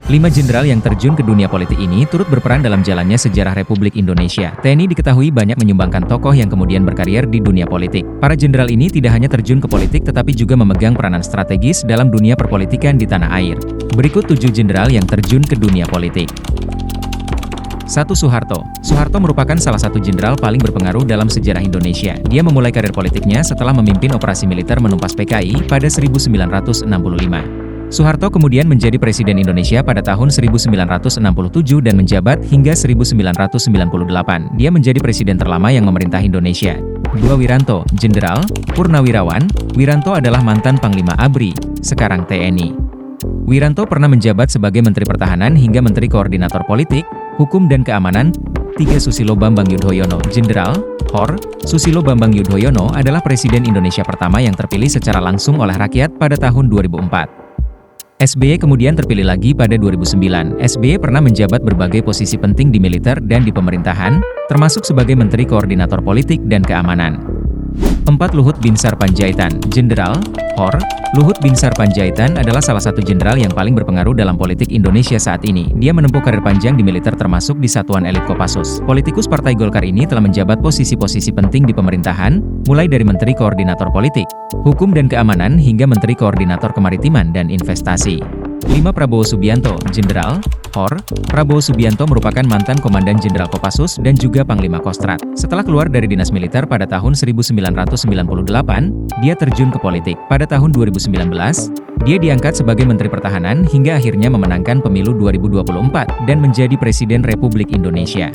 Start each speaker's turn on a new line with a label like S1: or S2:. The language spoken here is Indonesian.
S1: 5 jenderal yang terjun ke dunia politik ini turut berperan dalam jalannya sejarah Republik Indonesia. TNI diketahui banyak menyumbangkan tokoh yang kemudian berkarier di dunia politik. Para jenderal ini tidak hanya terjun ke politik tetapi juga memegang peranan strategis dalam dunia perpolitikan di tanah air. Berikut 7 jenderal yang terjun ke dunia politik. 1. Soeharto. Soeharto merupakan salah satu jenderal paling berpengaruh dalam sejarah Indonesia. Dia memulai karir politiknya setelah memimpin operasi militer menumpas PKI pada 1965. Soeharto kemudian menjadi Presiden Indonesia pada tahun 1967 dan menjabat hingga 1998. Dia menjadi presiden terlama yang memerintah Indonesia. 2. Wiranto. Jenderal, Purnawirawan. Wiranto adalah mantan Panglima ABRI, sekarang TNI. Wiranto pernah menjabat sebagai Menteri Pertahanan hingga Menteri Koordinator Politik, Hukum dan Keamanan. 3. Susilo Bambang Yudhoyono. Jenderal, HOR. Susilo Bambang Yudhoyono adalah Presiden Indonesia pertama yang terpilih secara langsung oleh rakyat pada tahun 2004. SBY kemudian terpilih lagi pada 2009. SBY pernah menjabat berbagai posisi penting di militer dan di pemerintahan, termasuk sebagai Menteri Koordinator Politik dan Keamanan. 4. Luhut Binsar Panjaitan. Jenderal, HOR. Luhut Binsar Panjaitan adalah salah satu jenderal yang paling berpengaruh dalam politik Indonesia saat ini. Dia menempuh karir panjang di militer termasuk di Satuan Elit Kopassus. Politikus Partai Golkar ini telah menjabat posisi-posisi penting di pemerintahan, mulai dari Menteri Koordinator Politik, Hukum dan Keamanan hingga Menteri Koordinator Kemaritiman dan Investasi. 5. Prabowo Subianto. Jenderal, HOR. Prabowo Subianto merupakan mantan Komandan Jenderal Kopassus dan juga Panglima Kostrat. Setelah keluar dari dinas militer pada tahun 1998, dia terjun ke politik. Pada tahun 2019, dia diangkat sebagai Menteri Pertahanan hingga akhirnya memenangkan pemilu 2024 dan menjadi Presiden Republik Indonesia.